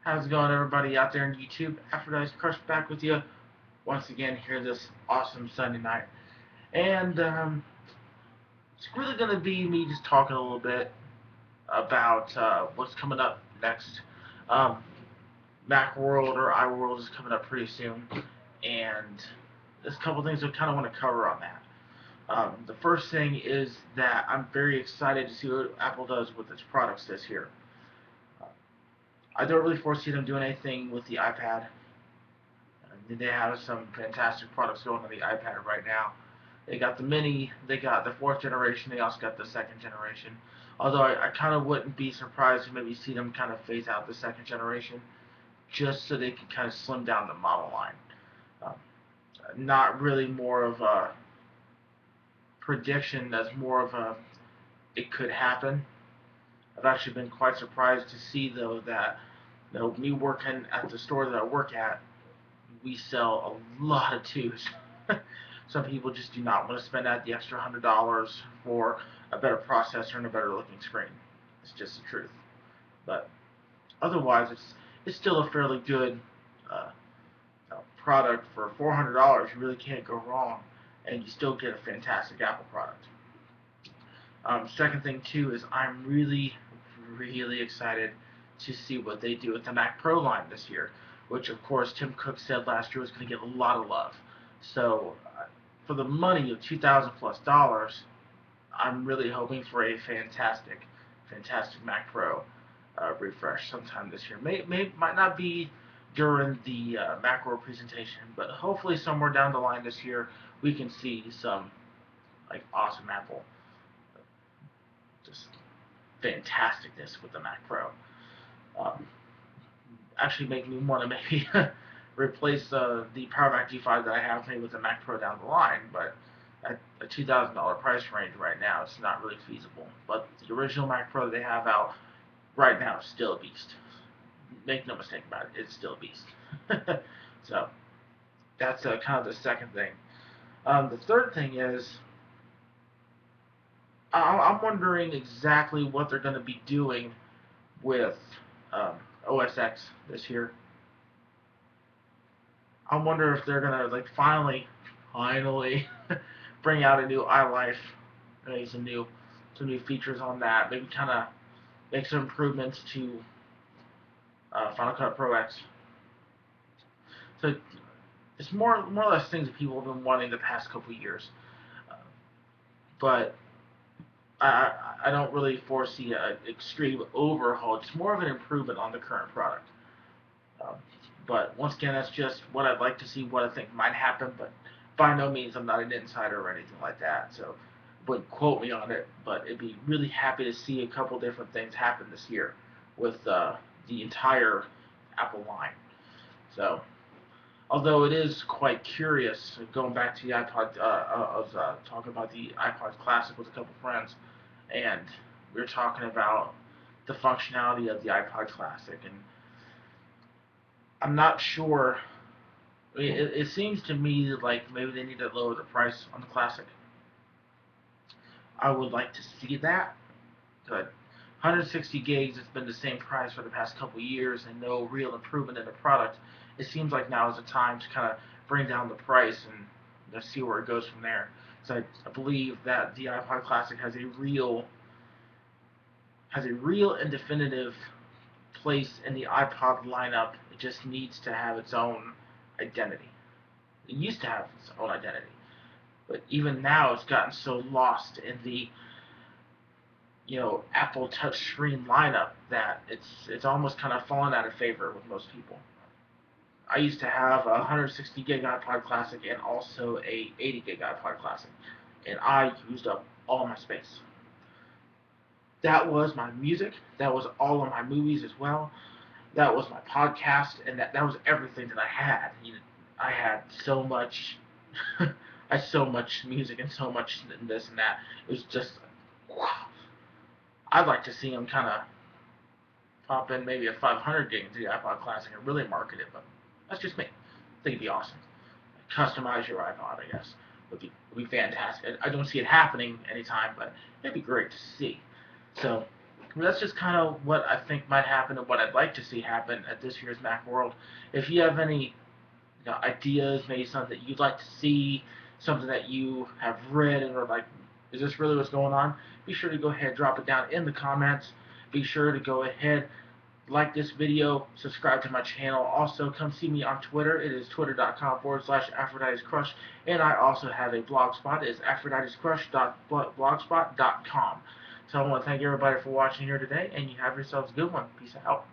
How's it going, everybody out there on YouTube? AphroditesCrush back with you once again here this awesome Sunday night. And it's really going to be me just talking a little bit about what's coming up next. Um, Macworld or iwORLD is coming up pretty soon, and there's a couple things I kind of want to cover on that. The first thing is that I'm very excited to see what Apple does with its products this year. I don't really foresee them doing anything with the iPad. They have some fantastic products going on the iPad right now. They got the mini, they got the fourth generation, they also got the second generation. Although I kind of wouldn't be surprised to maybe see them kind of phase out the second generation just so they can kind of slim down the model line. Um, Not really more of a prediction as more of a it could happen. I've actually been quite surprised to see though that me working at the store that I work at, we sell a lot of twos. Some people just do not want to spend out the extra $100 for a better processor and a better looking screen. It's just the truth. But otherwise, it's still a fairly good uh, product for $400. You really can't go wrong, and you still get a fantastic Apple product. Second thing too is I'm really excited to see what they do with the Mac Pro line this year, which of course Tim Cook said last year was going to get a lot of love. So for the money of $2,000 plus, I'm really hoping for a fantastic Mac Pro refresh sometime this year. Might not be during the Macworld presentation, but hopefully somewhere down the line this year we can see some like awesome Apple just fantasticness with the Mac Pro. Um, Actually make me want to maybe replace the Power Mac G5 that I have maybe with the Mac Pro down the line, but at a $2,000 price range right now, it's not really feasible. But the original Mac Pro that they have out right now is still a beast. Make no mistake about it, it's still a beast. So that's kind of the second thing. The third thing is I'm wondering exactly what they're going to be doing with um, OS X this year. I wonder if they're gonna like finally bring out a new iLife, maybe some new features on that. Maybe kind of make some improvements to Final Cut Pro X. So it's more or less things that people have been wanting the past couple of years, uh, but I don't really foresee an extreme overhaul. It's more of an improvement on the current product. Um, but once again, that's just what I'd like to see, what I think might happen. But by no means, I'm not an insider or anything like that. So wouldn't quote me on it. But it'd be really happy to see a couple different things happen this year with the entire Apple line. So although it is quite curious, going back to the iPod, I was talking about the iPod Classic with a couple friends, and we were talking about the functionality of the iPod Classic, and I'm not sure. It seems to me like maybe they need to lower the price on the Classic. I would like to see that. But 160 gigs, it's been the same price for the past couple of years and no real improvement in the product. It seems like now is the time to kind of bring down the price and see where it goes from there. So I believe that the iPod Classic has a real and definitive place in the iPod lineup. It just needs to have its own identity. It used to have its own identity, but even now it's gotten so lost in the Apple touchscreen lineup that it's almost kind of fallen out of favor with most people. I used to have a 160 gig iPod Classic and also a 80 gig iPod Classic, and I used up all my space. That was my music. That was all of my movies as well. That was my podcast, and that was everything that I had. I had so much, I had so much music and so much this and that. It was just, wow. I'd like to see them kind of pop in maybe a 500 gig into the iPod Classic and really market it, but that's just me. I think it'd be awesome. Customize your iPod, I guess, would be fantastic. I don't see it happening anytime, but it'd be great to see. So that's just kind of what I think might happen and what I'd like to see happen at this year's Macworld. If you have any ideas, maybe something that you'd like to see, something that you have read and are like, is this really what's going on? Be sure to go ahead and drop it down in the comments. Be sure to go ahead, like this video, subscribe to my channel. Also, come see me on Twitter. It is twitter.com/AphroditesCrush. And I also have a blog spot. It is AphroditesCrush.blogspot.com. So I want to thank everybody for watching here today, and you have yourselves a good one. Peace out.